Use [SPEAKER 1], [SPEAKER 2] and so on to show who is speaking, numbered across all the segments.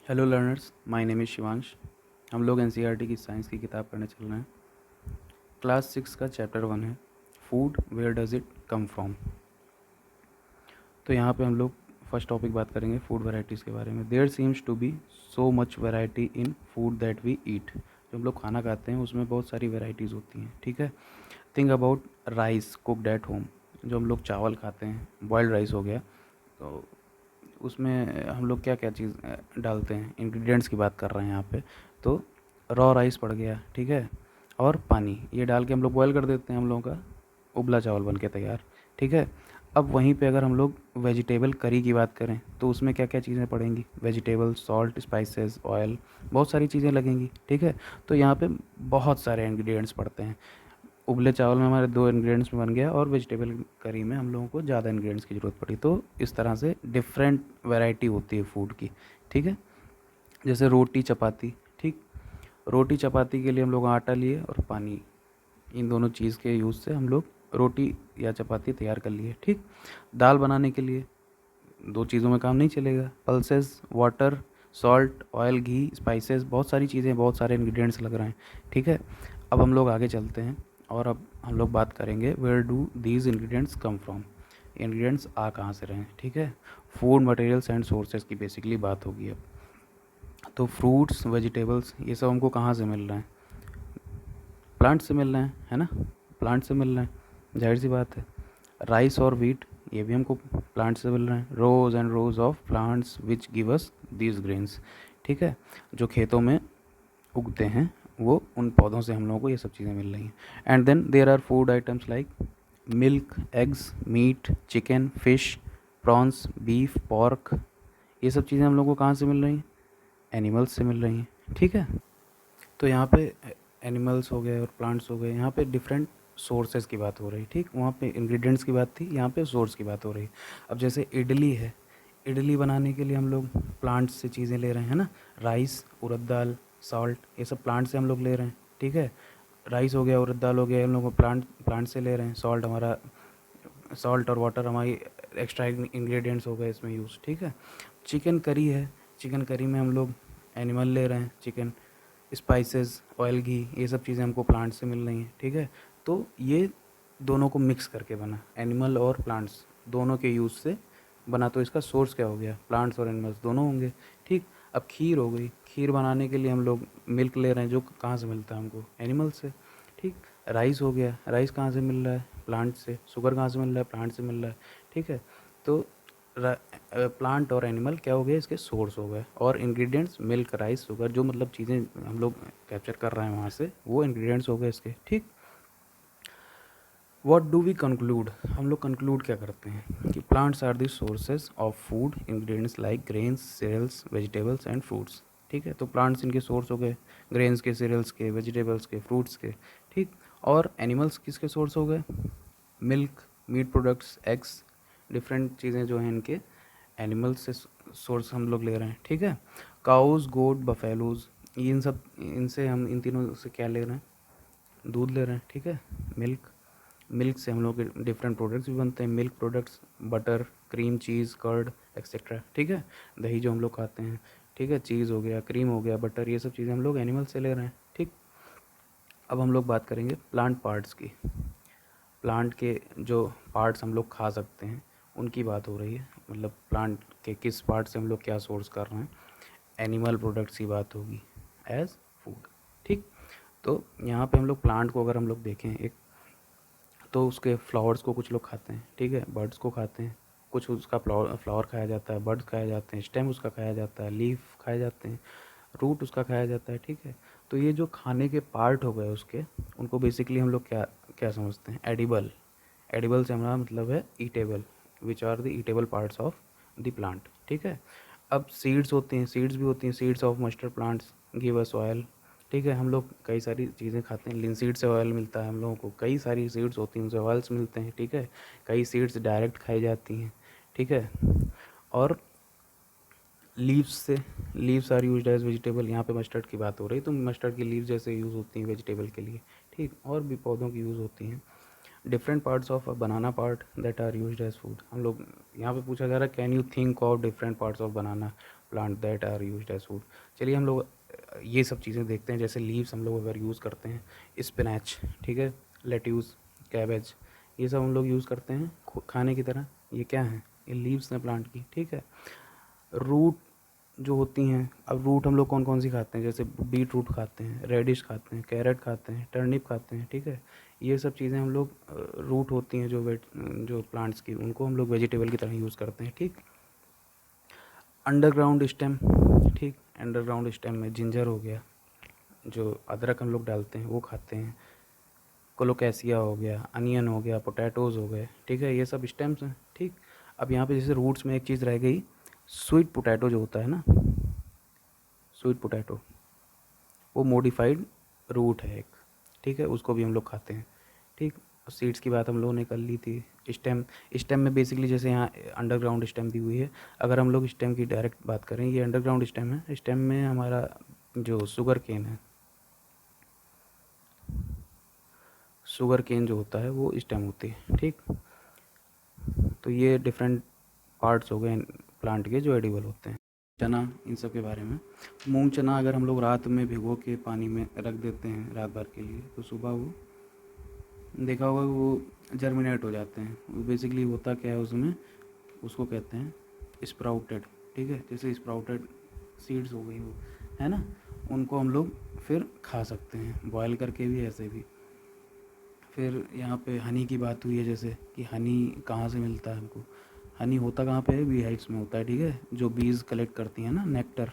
[SPEAKER 1] Hello learners, my name is Shivansh. हम लोग NCERT की साइंस की किताब पढ़ने चल रहे हैं। क्लास 6 का चैप्टर 1 है food, where does it come from. तो यहाँ पे हम लोग फर्स्ट टॉपिक बात करेंगे फूड वैराइटीज़ के बारे में। There seems to be so much variety in food that we eat. जो हम लोग खाना खाते हैं उसमें बहुत सारी वैराइटीज़ होती हैं, ठीक है। Think about rice cooked at home. जो हम लोग चावल खाते हैं, बॉयल्ड राइस हो गया, तो उसमें हम लोग क्या क्या चीज़ डालते हैं, इंग्रेडिएंट्स की बात कर रहे हैं यहाँ पे। तो रॉ राइस पड़ गया, ठीक है, और पानी, ये डाल के हम लोग बॉयल कर देते हैं, हम लोगों का उबला चावल बन के तैयार, ठीक है। अब वहीं पे अगर हम लोग वेजिटेबल करी की बात करें तो उसमें क्या क्या चीज़ें पड़ेंगी, वेजिटेबल, सॉल्ट, स्पाइसेस, ऑयल, बहुत सारी चीज़ें लगेंगी, ठीक है। तो यहाँ पे बहुत सारे इंग्रेडिएंट्स पड़ते हैं। उबले चावल में हमारे 2 इंग्रेडिएंट्स में बन गया, और वेजिटेबल करी में हम लोगों को ज़्यादा इंग्रेडिएंट्स की ज़रूरत पड़ी। तो इस तरह से डिफरेंट वैरायटी होती है फूड की, ठीक है। जैसे रोटी चपाती, ठीक। रोटी चपाती के लिए हम लोग आटा लिए और पानी, इन दोनों चीज़ के यूज़ से हम लोग रोटी या चपाती तैयार कर लिए, ठीक। दाल बनाने के लिए 2 चीज़ों में काम नहीं चलेगा, पल्सेस, वाटर, सॉल्ट, ऑयल, घी, स्पाइसेस, बहुत सारी चीज़ें, बहुत सारे इंग्रेडिएंट्स लग रहे हैं, ठीक है। अब हम लोग आगे चलते हैं और अब हम लोग बात करेंगे where do these ingredients come from. Ingredients आ कहाँ से रहे हैं, ठीक है। फूड मटेरियल्स एंड सोर्सेज की बेसिकली बात होगी अब। तो फ्रूट्स, वेजिटेबल्स, ये सब हमको कहाँ से मिल रहे हैं, प्लांट से मिल रहे हैं, है ना। प्लांट से मिल रहे हैं, जाहिर सी बात है। राइस और वीट, ये भी हमको प्लांट से मिल रहे हैं। Rose and rose of plants which give us these grains, ठीक है। जो खेतों में उगते हैं वो, उन पौधों से हम लोगों को ये सब चीज़ें मिल रही हैं। And then there are food items like milk, eggs, meat, chicken, fish, prawns, beef, pork, ये सब चीज़ें हम लोगों को कहाँ से मिल रही हैं, एनिमल्स से मिल रही हैं, ठीक है। तो यहाँ पे एनिमल्स हो गए और प्लांट्स हो गए, यहाँ पे डिफरेंट सोर्सेज की बात हो रही, ठीक। वहाँ पे इंग्रेडिएंट्स की बात थी, यहाँ पे सोर्स की बात हो रही। अब जैसे इडली है, इडली बनाने के लिए हम लोग प्लांट्स से चीज़ें ले रहे हैं, है ना। राइस, उड़द दाल, सॉल्ट, ये सब प्लांट से हम लोग ले रहे हैं, ठीक है। राइस हो गया, उड़द दाल हो गया, हम लोग को प्लांट से ले रहे हैं। सॉल्ट हमारा, सॉल्ट और वाटर हमारी एक्स्ट्रा इंग्रेडिएंट्स हो गए इसमें यूज़, ठीक है। चिकन करी है, चिकन करी में हम लोग एनिमल ले रहे हैं, चिकन। स्पाइसेस, ऑयल, घी, ये सब चीज़ें हमको प्लांट से मिल रही हैं, ठीक है। तो ये दोनों को मिक्स करके बना, एनिमल और प्लांट्स दोनों के यूज़ से बना। तो इसका सोर्स क्या हो गया, प्लांट्स और एनिमल्स दोनों होंगे, ठीक। अब खीर हो गई, खीर बनाने के लिए हम लोग मिल्क ले रहे हैं, जो कहाँ से मिलता है हमको, एनिमल से, ठीक। राइस हो गया, राइस कहाँ से मिल रहा है, प्लांट से। शुगर कहाँ से मिल रहा है, प्लांट से मिल रहा है, ठीक है। तो प्लांट और एनिमल क्या हो गए, इसके सोर्स हो गए। और इंग्रेडिएंट्स मिल्क, राइस, शुगर, जो मतलब चीज़ें हम लोग कैप्चर कर रहे हैं वहाँ से, वो इंग्रेडिएंट्स हो गए इसके, ठीक। व्हाट डू वी कंक्लूड, हम लोग कंक्लूड क्या करते हैं कि plants are the sources of food ingredients like grains, cereals, vegetables and fruits, ठीक है। तो प्लांट्स इनके सोर्स हो गए, ग्रेन्स के, सीरियल्स के, वेजिटेबल्स के, फ्रूट्स के, ठीक। और एनिमल्स किसके सोर्स हो गए, milk, meat products, eggs, different चीज़ें जो हैं इनके एनिमल से सोर्स हम लोग ले रहे हैं, ठीक है। काउज, गोट, बफेलोज, इन सब, इनसे हम इन तीनों से क्या ले रहे हैं, दूध ले रहे हैं, ठीक है। मिल्क, मिल्क से हम लोग के डिफरेंट प्रोडक्ट्स भी बनते हैं, मिल्क प्रोडक्ट्स, बटर, क्रीम, चीज़, कर्ड, एक्सेट्रा, ठीक है। दही जो हम लोग खाते हैं, ठीक है, चीज़ हो गया, क्रीम हो गया, बटर, ये सब चीज़ें हम लोग एनिमल से ले रहे हैं, ठीक। अब हम लोग बात करेंगे प्लांट पार्ट्स की। प्लांट के जो पार्ट्स हम लोग खा सकते हैं उनकी बात हो रही है, मतलब प्लांट के किस पार्ट से हम लोग क्या सोर्स कर रहे हैं, एनिमल प्रोडक्ट्स की बात होगी एज फूड, ठीक। तो यहाँ पे हम लोग प्लांट को अगर हम लोग देखें एक, तो उसके फ्लावर्स को कुछ लोग खाते हैं, ठीक है, बर्ड्स को खाते हैं, कुछ उसका फ्लावर खाया जाता है, बर्ड्स खाए जाते हैं, स्टेम उसका खाया जाता है, लीफ खाए जाते हैं, रूट उसका खाया जाता है, ठीक है। तो ये जो खाने के पार्ट हो गए उसके, उनको बेसिकली हम लोग क्या क्या समझते हैं, एडिबल। एडिबल से हमारा मतलब है edible, which are the edible parts of the plant, ठीक है। अब सीड्स होती हैं, सीड्स भी होती हैं, seeds of mustard plants give us oil, ठीक है। हम लोग कई सारी चीज़ें खाते हैं, लिनसीड से ऑयल मिलता है हम लोगों को, कई सारी सीड्स होती हैं उनसे ऑयल्स मिलते हैं, ठीक है। कई सीड्स डायरेक्ट खाई जाती हैं, ठीक है। और लीव्स से, leaves are used as vegetable, यहाँ पे मस्टर्ड की बात हो रही है, तो मस्टर्ड की लीव्स जैसे यूज़ होती हैं वेजिटेबल के लिए, ठीक। और भी पौधों की यूज़ होती हैं। Different parts of a banana part that are used as food, हम लोग यहाँ पे पूछा जा रहा है can you think of different parts of banana. Plant that are used as food. चलिए हम लोग ये सब चीज़ें देखते हैं। जैसे लीव्स हम लोग अगर यूज़ करते हैं, स्पिनच, ठीक है, लेट्यूस, कैबेज, ये सब हम लोग यूज़ करते हैं खाने की तरह। ये क्या है? ये लीव्स हैं प्लांट की, ठीक है। रूट जो होती हैं, अब रूट हम लोग कौन कौन सी खाते हैं? जैसे बीट रूट खाते हैं, रेडिश खाते हैं, कैरेट खाते हैं, टर्निप खाते हैं, ठीक है। ये सब चीज़ें हम लोग रूट होती हैं जो प्लांट्स की, उनको हम लोग वेजिटेबल की तरह यूज़ करते हैं, ठीक। अंडरग्राउंड स्टेम, ठीक, अंडरग्राउंड स्टेम में जिंजर हो गया, जो अदरक हम लोग डालते हैं वो खाते हैं। कोलोकैसिया हो गया, अनियन हो गया, पोटैटोज़ हो गए, ठीक है, ये सब स्टेम्स हैं, ठीक। अब यहाँ पे जैसे रूट्स में एक चीज़ रह गई, स्वीट पोटैटो जो होता है ना, स्वीट पोटैटो, वो मॉडिफाइड रूट है एक, ठीक है, उसको भी हम लोग खाते हैं, ठीक। सीड्स की बात हम लोगों ने कर ली थी। स्टेम, स्टेम में बेसिकली जैसे यहाँ अंडरग्राउंड स्टेम दी हुई है, अगर हम लोग स्टेम की डायरेक्ट बात करें, ये अंडरग्राउंड स्टेम है। स्टेम में हमारा जो शुगर केन है, शुगर केन जो होता है वो स्टेम होती है, ठीक। तो ये डिफरेंट पार्ट्स हो गए प्लांट के जो एडिबल होते हैं। चना, इन सब के बारे में, मूंग चना अगर हम लोग रात में भिगो के पानी में रख देते हैं रात भर के लिए, तो सुबह वो देखा होगा वो जर्मिनेट हो जाते हैं। वो बेसिकली होता क्या है उसमें, उसको कहते हैं स्प्राउटेड, ठीक है। जैसे स्प्राउटेड सीड्स हो गई वो, है ना, उनको हम लोग फिर खा सकते हैं बॉयल करके भी, ऐसे भी। फिर यहाँ पे हनी की बात हुई है, जैसे कि हनी कहाँ से मिलता है हमको। हनी होता कहाँ पे है? बी हाइव्स में होता है, ठीक है। जो बीज कलेक्ट करती हैं ना, नेक्टर,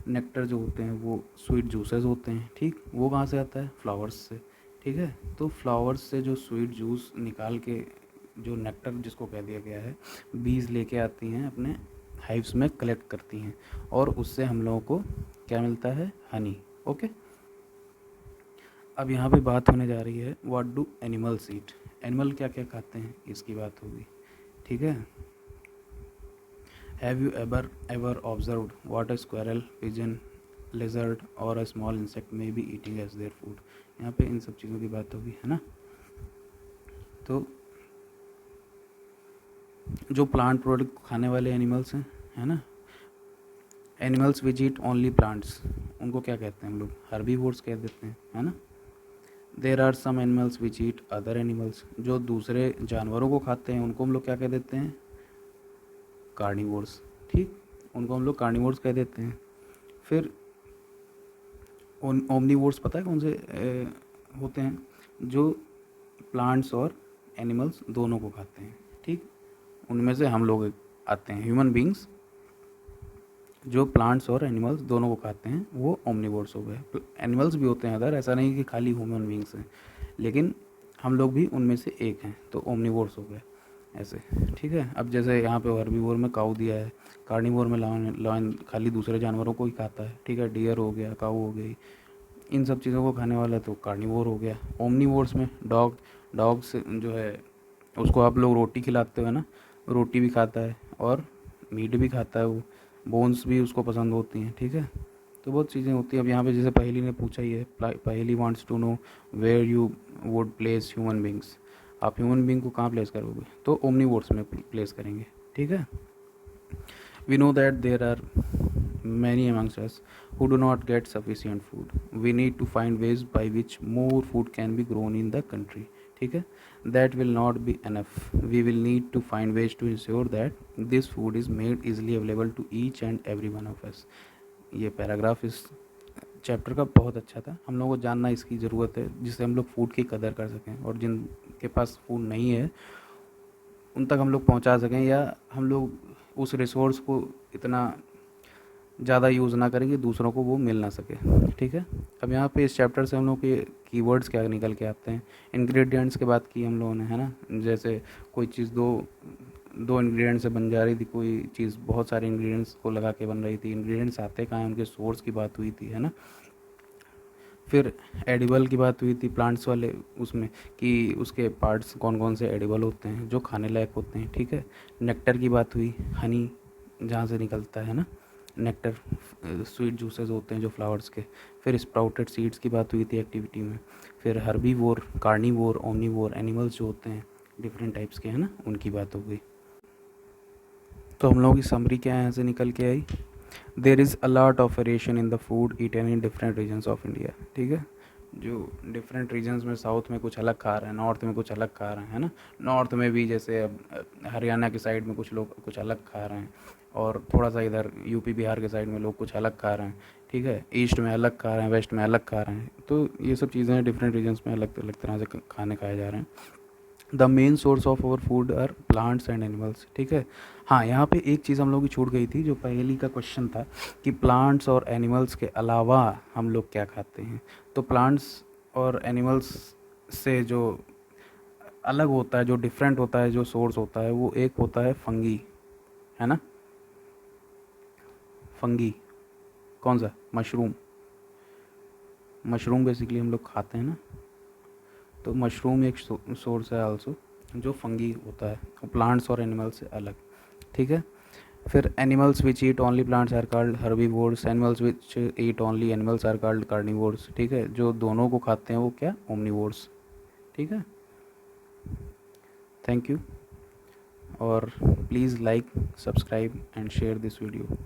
[SPEAKER 1] नेक्टर जो होते हैं वो स्वीट जूसेस होते हैं, ठीक। वो कहाँ से आता है? फ्लावर्स से, ठीक है। तो फ्लावर्स से जो स्वीट जूस निकाल के, जो नेक्टर जिसको कह दिया गया है, बीज लेके आती हैं अपने हाइव्स में, कलेक्ट करती हैं, और उससे हम लोगों को क्या मिलता है? Honey, okay. अब यहाँ पे बात होने जा रही है, what do animals eat. Animal क्या क्या खाते हैं, इसकी बात होगी, ठीक है। Have you ever observed what a squirrel, pigeon, lizard और a small insect may be eating as their food. यहाँ पे इन सब चीज़ों की बात होगी, है ना। तो जो प्लांट प्रोडक्ट खाने वाले एनिमल्स हैं, है ना, animals which eat only plants, उनको क्या कहते हैं हम लोग? हर्बीवोर्स कह देते हैं, है ना। There are some animals which eat other animals, जो दूसरे जानवरों को खाते हैं उनको हम लोग क्या कह देते हैं? कार्निवोर्स, ठीक, उनको हम लोग कार्निवोर्स कह देते हैं। फिर ओमनीवोर्स पता है कौन से होते हैं? जो प्लांट्स और एनिमल्स दोनों को खाते हैं, ठीक। उनमें से हम लोग आते हैं, ह्यूमन बींग्स जो प्लांट्स और एनिमल्स दोनों को खाते हैं, वो ओमनीवोर्स हो गए। एनिमल्स भी होते हैं अदर, ऐसा नहीं कि खाली ह्यूमन बींग्स हैं, लेकिन हम लोग भी उनमें से एक हैं, तो ओमनीवोर्स हो गए ऐसे, ठीक है। अब जैसे यहाँ पे हर्बीवोर में काऊ दिया है, कार्निवोर में लॉयन खाली दूसरे जानवरों को ही खाता है, ठीक है। डियर हो गया, काऊ हो गई, इन सब चीज़ों को खाने वाला तो कार्निवोर हो गया। ओमनीवोर्स में डॉग से जो है उसको आप लोग रोटी खिलाते हो ना, रोटी भी खाता है और मीट भी खाता है, वो बोन्स भी उसको पसंद होती हैं, ठीक है। तो बहुत चीज़ें होती हैं। अब यहाँ पे जैसे पहेली ने पूछा ही है, Paheli wants to know where you would place human beings, आप ह्यूमन बींग को कहाँ प्लेस करोगे? तो ओमनीवोर्स में प्लेस करेंगे, ठीक है। We know that there are many amongst us who do not get sufficient food. We need to find ways by which more food can be grown in the country. ठीक है, that will not be enough. We will need to find ways to ensure that this food is made easily available to each and every one of us. ये paragraph इस chapter का बहुत अच्छा था। हम लोगों को जानना इसकी ज़रूरत है, जिससे हम लोग फूड की कदर कर सकें, और जिनके पास फूड नहीं है उन तक हम लोग पहुंचा सकें, या हम लोग उस रिसोर्स को इतना ज़्यादा यूज़ ना करें कि दूसरों को वो मिल ना सके, ठीक है। अब यहाँ पे इस चैप्टर से हम लोग के कीवर्ड्स क्या निकल के आते हैं। इंग्रेडिएंट्स की बात की हम लोगों ने, है ना। जैसे कोई चीज़ दो इंग्रेडिएंट्स से बन जा रही थी, कोई चीज़ बहुत सारे इंग्रेडिएंट्स को लगा के बन रही थी। इंग्रेडिएंट्स आते कहाँ हैं, उनके सोर्स की बात हुई थी, है ना। फिर एडिबल की बात हुई थी प्लांट्स वाले उसमें, कि उसके पार्ट्स कौन कौन से एडिबल होते हैं जो खाने लायक होते हैं, ठीक है। नेक्टर की बात हुई, हनी जहाँ से निकलता है ना, नेक्टर, स्वीट जूसेस होते हैं जो फ्लावर्स के। फिर स्प्राउटेड सीड्स की बात हुई थी एक्टिविटी में। फिर हर्बीवोर, कार्निवोर, ओमनीवोर एनिमल्स जो होते हैं डिफरेंट टाइप्स के, है ना, उनकी बात हो गई। तो हम लोगों की समरी क्या यहाँ से निकल के आई? There is a lot of variation in the food eaten in different regions of India. ठीक है, जो डिफरेंट रीजन्स में साउथ में कुछ अलग खा रहे हैं, नॉर्थ में कुछ अलग खा रहे हैं, है ना। नॉर्थ में भी जैसे अब हरियाणा की साइड में कुछ लोग कुछ अलग खा रहे हैं, और थोड़ा सा इधर यूपी बिहार के साइड में लोग कुछ अलग खा रहे हैं। ठीक है, ईस्ट में अलग खा रहे हैं, वेस्ट में अलग खा रहे हैं। तो ये सब चीज़ें डिफरेंट रीजन्स में अलग अलग तरह से खाने खाए जा रहे हैं। The main source of our food are plants and animals. ठीक है, हाँ यहाँ पे एक चीज़ हम लोग की छूट गई थी, जो पहली का क्वेश्चन था कि प्लांट्स और एनिमल्स के अलावा हम लोग क्या खाते हैं। तो प्लांट्स और एनिमल्स से जो अलग होता है, जो डिफरेंट होता है, जो सोर्स होता है, वो एक होता है फंगी, है ना। फंगी कौन सा? मशरूम। मशरूम बेसिकली हम लोग खाते हैं ना, तो मशरूम एक सोर्स है आल्सो, जो फंगी होता है, प्लांट्स और एनिमल्स से अलग। ठीक है, फिर animals which eat only plants are called herbivores, animals which eat only animals are called carnivores. ठीक है, जो दोनों को खाते हैं वो क्या? ओमनीवोर्स। ठीक है, थैंक यू, और please like, subscribe and share this video.